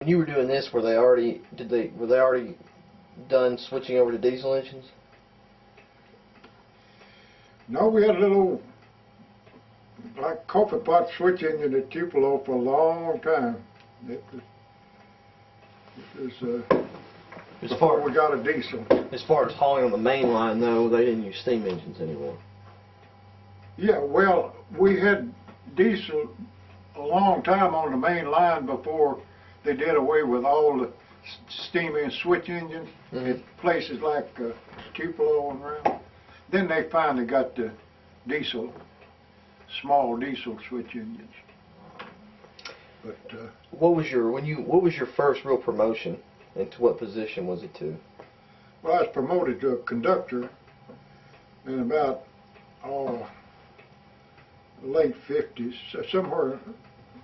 When you were doing this, were they already done switching over to diesel engines? No, we had a little like coffee pot switch engine at Tupelo for a long time. It was before we got a diesel. As far as hauling on the main line, though, they didn't use steam engines anymore. Yeah, well, we had diesel a long time on the main line before they did away with all the steam and switch engines at places like Tupelo and around. Then they finally got the diesel, small diesel switch engines. But what was your first real promotion, and to what position was it to? well, I was promoted to a conductor in about late 50s, somewhere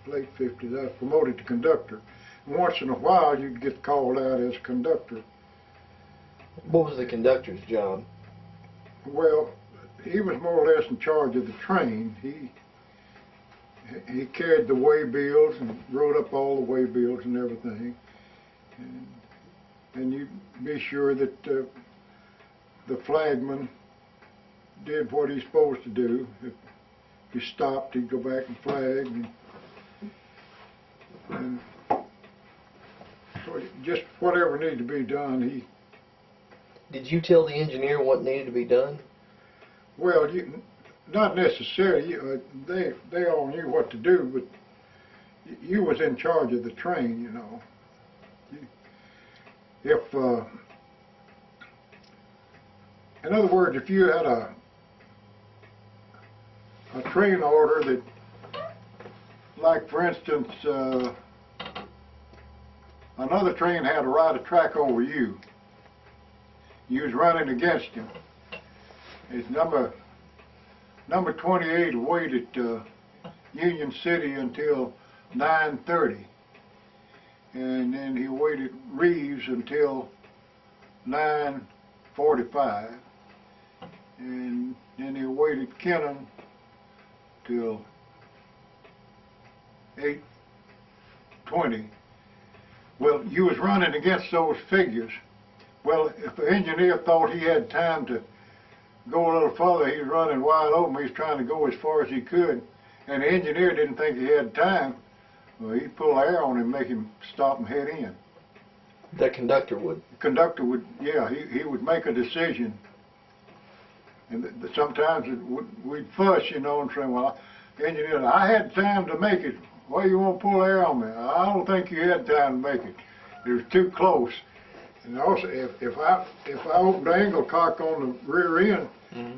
late 50s. I was promoted to conductor. And once in a while, you'd get called out as conductor. What was the conductor's job? Well, he was more or less in charge of the train. He carried the way bills and wrote up all the way bills and everything. And you'd be sure that the flagman did what he's supposed to do. If he stopped, he'd go back and flag. And so just whatever needed to be done, Did you tell the engineer what needed to be done? Well, not necessarily. They all knew what to do, but you was in charge of the train, you know. In other words, if you had a train order that, like for instance, another train had to ride a track over you. You was running against him. It's number 28 waited Union City until 9:30, and then he waited Reeves until 9:45, and then he waited Kennan till 8:20. Well, you was running against those figures. Well, if the engineer thought he had time to go a little further, he was running wide open. He was trying to go as far as he could, and the engineer didn't think he had time. Well, he'd pull air on him, make him stop and head in. The conductor would? The conductor would, yeah, he would make a decision. And sometimes we'd fuss, you know, and say, well, engineer, I had time to make it. Why you want to pull air on me? I don't think you had time to make it. It was too close. And also, if I opened the angle cock on the rear end,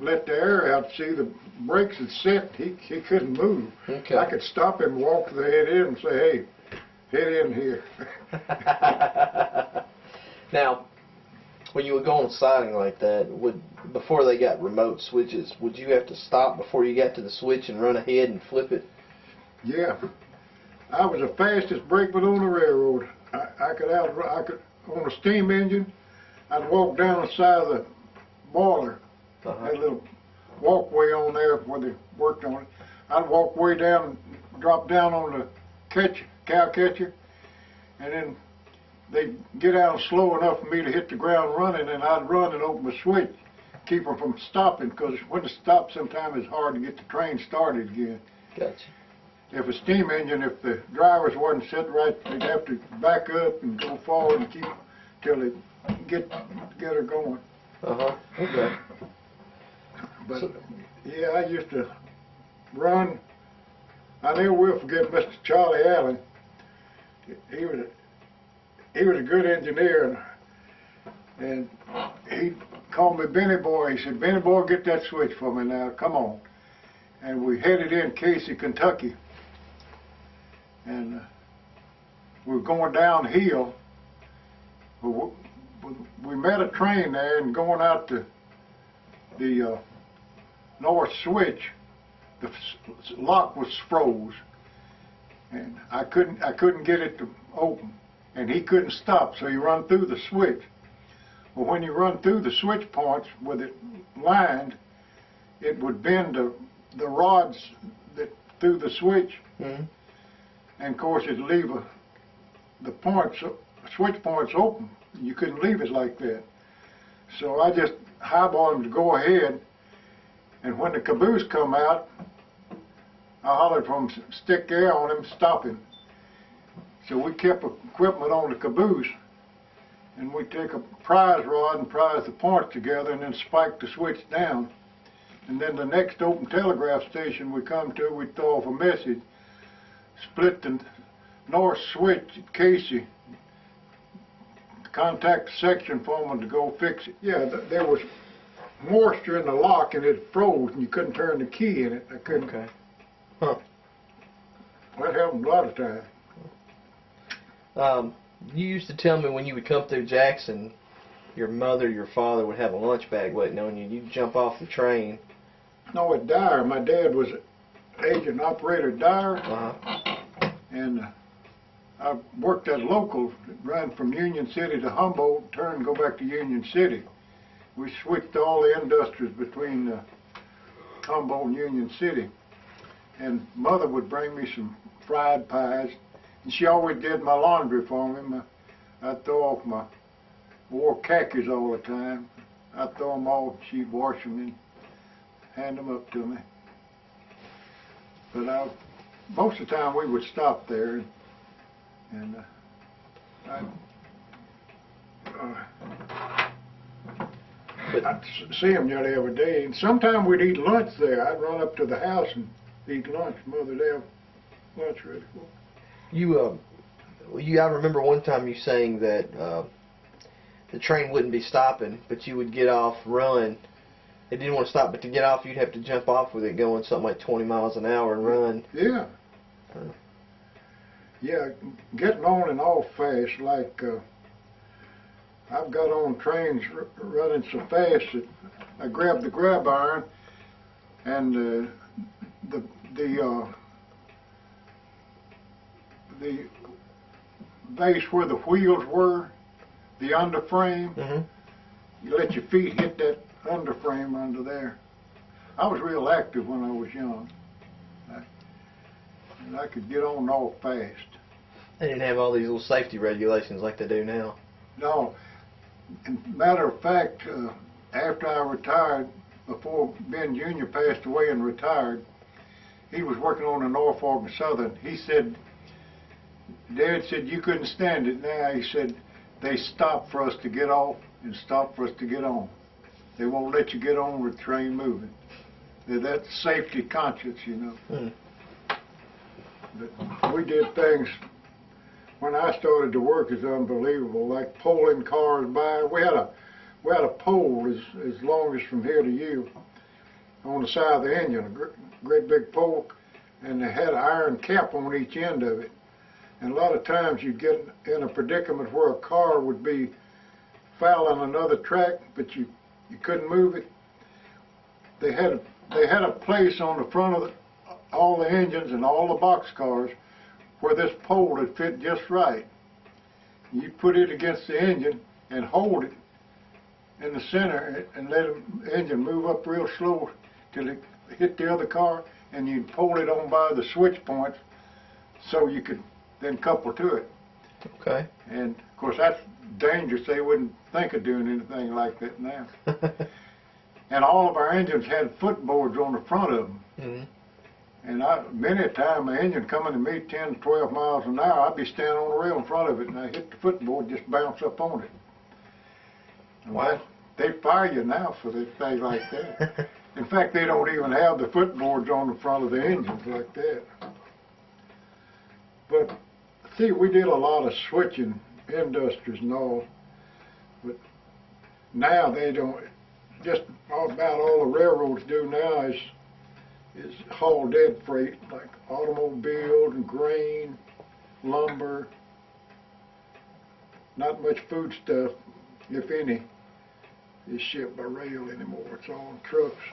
let the air out, see the brakes had set, he couldn't move. Okay. I could stop him, walk to the head end, and say, hey, head in here. Now, when you would go on siding like that, before they got remote switches, would you have to stop before you got to the switch and run ahead and flip it? Yeah. I was the fastest brakeman on the railroad. I could on a steam engine, I'd walk down the side of the boiler. Had a little walkway on there where they worked on it. I'd walk way down, drop down on the cow catcher, and then they'd get out slow enough for me to hit the ground running, and I'd run and open the switch, keep them from stopping, because when it stops, sometimes it's hard to get the train started again. Gotcha. If a steam engine, if the drivers wasn't set right, they'd have to back up and go forward and keep till they get her going. Okay. But yeah, I used to run. I never will forget Mr. Charlie Allen. He was a good engineer, and he called me Benny Boy. He said, "Benny Boy, get that switch for me now. Come on." And we headed in Casey, Kentucky. And we were going downhill. We met a train there, and going out to the north switch, the lock was froze, and I couldn't get it to open, and he couldn't stop, so he run through the switch. Well, when you run through the switch points with it lined, it would bend the rods that through the switch. And of course it'd leave the points, switch points open. You couldn't leave it like that. So I just highballed him to go ahead, and when the caboose come out, I hollered from stick air on him, stop him. So we kept equipment on the caboose, and we take a prise rod and prise the points together and then spike the switch down. And then the next open telegraph station we come to, we throw off a message, split the north switch at Casey, contact the section foreman to go fix it. Yeah, there was moisture in the lock and it froze and you couldn't turn the key in it. I couldn't. Okay. Huh. That happened a lot of times. You used to tell me when you would come through Jackson, your mother, your father would have a lunch bag waiting on you. You'd jump off the train. No, at Dyer. My dad was agent operator at Dyer. And I worked at local, ran from Union City to Humboldt, turn and go back to Union City. We switched all the industries between Humboldt and Union City. And Mother would bring me some fried pies, and she always did my laundry for me. I'd throw off I wore khakis all the time. I'd throw them off, she'd wash them and hand them up to me. But most of the time we would stop there, and I'd see them nearly every day. And sometimes we'd eat lunch there. I'd run up to the house and eat lunch. Mother'd have lunch ready for me. I remember one time you saying that the train wouldn't be stopping, but you would get off, run. It didn't want to stop, but to get off, you'd have to jump off with it going something like 20 miles an hour and run. Yeah. Yeah, getting on and off fast, like I've got on trains running so fast that I grabbed the grab iron and the base where the wheels were, the underframe, you let your feet hit that underframe under there. I was real active when I was young. And I could get on and off fast. They didn't have all these little safety regulations like they do now. No. Matter of fact, after I retired, before Ben Jr. passed away and retired, he was working on the Norfolk and Southern. He said, Dad said, you couldn't stand it now. He said, they stop for us to get off and stop for us to get on. They won't let you get on with the train moving. They're that safety conscious, you know. But we did things, when I started to work, is unbelievable, like pulling cars by. We had a pole as long as from here to you on the side of the engine, a great big pole, and they had an iron cap on each end of it. And a lot of times you'd get in a predicament where a car would be fouling another track, but you couldn't move it. They had a place on the front of all the engines and all the box cars where this pole would fit just right. You put it against the engine and hold it in the center and let the engine move up real slow till it hit the other car, and you'd pull it on by the switch points so you could then couple to it. Okay. And of course that's dangerous. They wouldn't think of doing anything like that now. And all of our engines had footboards on the front of them. And many a time an engine coming to me 10 to 12 miles an hour, I'd be standing on the rail in front of it, and I hit the footboard, just bounce up on it. Wow. They fire you now for things like that. In fact, they don't even have the footboards on the front of the engines like that. But see, we did a lot of switching industries and all, but now they don't. Just about all the railroads do now is haul dead freight, like automobiles and grain, lumber. Not much food stuff, if any, is shipped by rail anymore. It's all on trucks.